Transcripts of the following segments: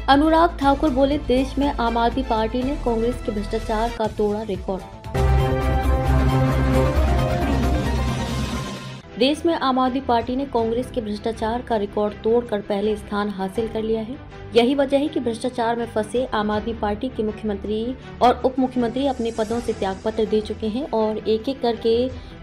अनुराग ठाकुर बोले, देश में आम आदमी पार्टी ने कांग्रेस के भ्रष्टाचार का तोड़ा रिकॉर्ड। देश में आम आदमी पार्टी ने कांग्रेस के भ्रष्टाचार का रिकॉर्ड तोड़कर पहले स्थान हासिल कर लिया है। यही वजह है कि भ्रष्टाचार में फंसे आम आदमी पार्टी के मुख्यमंत्री और उप मुख्यमंत्री अपने पदों से त्यागपत्र दे चुके हैं और एक एक करके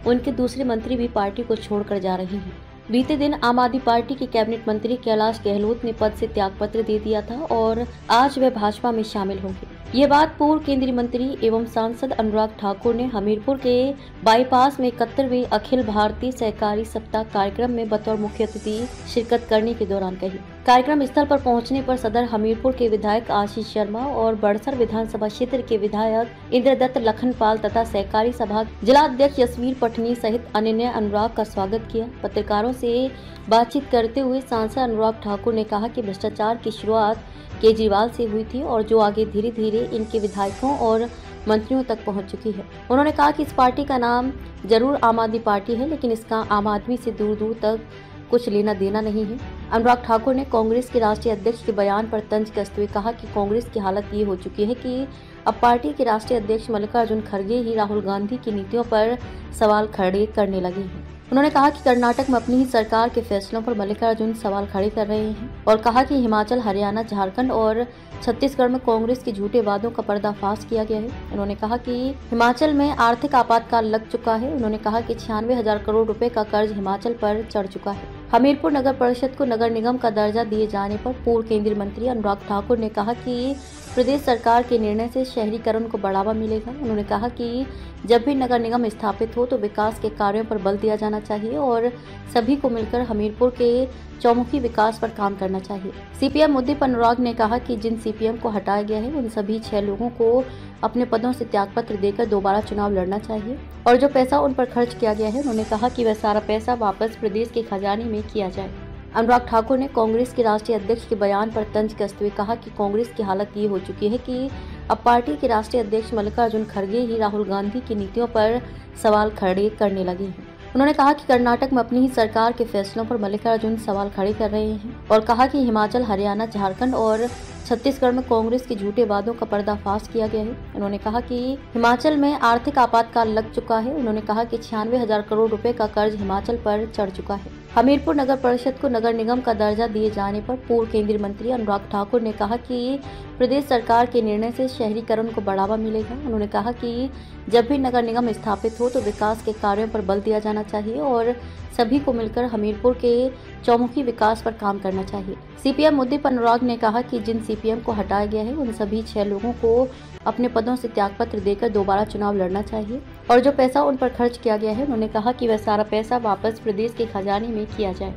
उनके दूसरे मंत्री भी पार्टी को छोड़कर जा रहे हैं। बीते दिन आम आदमी पार्टी के कैबिनेट मंत्री कैलाश गहलोत ने पद से त्यागपत्र दे दिया था और आज वह भाजपा में शामिल होंगे। ये बात पूर्व केंद्रीय मंत्री एवं सांसद अनुराग ठाकुर ने हमीरपुर के बाईपास में 71वें अखिल भारतीय सहकारी सप्ताह कार्यक्रम में बतौर मुख्य अतिथि शिरकत करने के दौरान कही। कार्यक्रम स्थल पर पहुंचने पर सदर हमीरपुर के विधायक आशीष शर्मा और बड़सर विधानसभा क्षेत्र के विधायक इंद्रदत्त लखनपाल तथा सहकारी सभा जिला अध्यक्ष यशवीर पटनी सहित अन्य ने अनुराग का स्वागत किया। पत्रकारों से बातचीत करते हुए सांसद अनुराग ठाकुर ने कहा कि भ्रष्टाचार की शुरुआत केजरीवाल से हुई थी और जो आगे धीरे धीरे इनके विधायकों और मंत्रियों तक पहुंच चुकी है। उन्होंने कहा कि इस पार्टी का नाम जरूर आम आदमी पार्टी है, लेकिन इसका आम आदमी से दूर दूर तक कुछ लेना देना नहीं है। अनुराग ठाकुर ने कांग्रेस के राष्ट्रीय अध्यक्ष के बयान पर तंज कसते हुए कहा कि कांग्रेस की हालत ये हो चुकी है कि अब पार्टी के राष्ट्रीय अध्यक्ष मल्लिकार्जुन खड़गे ही राहुल गांधी की नीतियों पर सवाल खड़े करने लगे हैं। उन्होंने कहा कि कर्नाटक में अपनी ही सरकार के फैसलों पर मल्लिकार्जुन सवाल खड़े कर रहे हैं और कहा कि हिमाचल, हरियाणा, झारखंड और छत्तीसगढ़ में कांग्रेस के झूठे वादों का पर्दाफाश किया गया है। उन्होंने कहा कि हिमाचल में आर्थिक आपातकाल लग चुका है। उन्होंने कहा कि 96,000 करोड़ रुपए का कर्ज हिमाचल पर चढ़ चुका है। हमीरपुर नगर परिषद को नगर निगम का दर्जा दिए जाने पर पूर्व केंद्रीय मंत्री अनुराग ठाकुर ने कहा कि प्रदेश सरकार के निर्णय से शहरीकरण को बढ़ावा मिलेगा। उन्होंने कहा कि जब भी नगर निगम स्थापित हो तो विकास के कार्यों पर बल दिया जाना चाहिए और सभी को मिलकर हमीरपुर के चौमुखी विकास पर काम करना चाहिए। सीपीएम मुद्दे पर अनुराग ने कहा कि जिन सीपीएम को हटाया गया है उन सभी 6 लोगों को अपने पदों से त्यागपत्र देकर दोबारा चुनाव लड़ना चाहिए और जो पैसा उन पर खर्च किया गया है उन्होंने कहा कि वह सारा पैसा वापस प्रदेश के खजाने में किया जाए। अनुराग ठाकुर ने कांग्रेस के राष्ट्रीय अध्यक्ष के बयान पर तंज कसते हुए कहा कि कांग्रेस की हालत ये हो चुकी है कि अब पार्टी के राष्ट्रीय अध्यक्ष मल्लिकार्जुन खड़गे ही राहुल गांधी की नीतियों पर सवाल खड़े करने लगे हैं। उन्होंने कहा कि कर्नाटक में अपनी ही सरकार के फैसलों पर मल्लिकार्जुन सवाल खड़े कर रहे हैं और कहा कि हिमाचल, हरियाणा, झारखंड और छत्तीसगढ़ में कांग्रेस के झूठे वादों का पर्दाफाश किया गया है। उन्होंने कहा कि हिमाचल में आर्थिक आपातकाल लग चुका है। उन्होंने कहा कि 96,000 करोड़ रुपए का कर्ज हिमाचल पर चढ़ चुका है। हमीरपुर नगर परिषद को नगर निगम का दर्जा दिए जाने पर पूर्व केंद्रीय मंत्री अनुराग ठाकुर ने कहा कि प्रदेश सरकार के निर्णय से शहरीकरण को बढ़ावा मिलेगा। उन्होंने कहा कि जब भी नगर निगम स्थापित हो तो विकास के कार्यों पर बल दिया जाना चाहिए और सभी को मिलकर हमीरपुर के चौमुखी विकास पर काम करना चाहिए। सीपीएम मुद्दे पर अनुराग ने कहा कि जिन सीपीएम को हटाया गया है उन सभी 6 लोगों को अपने पदों से त्यागपत्र देकर दोबारा चुनाव लड़ना चाहिए और जो पैसा उन पर खर्च किया गया है उन्होंने कहा कि वह सारा पैसा वापस प्रदेश के खजाने में किया जाए।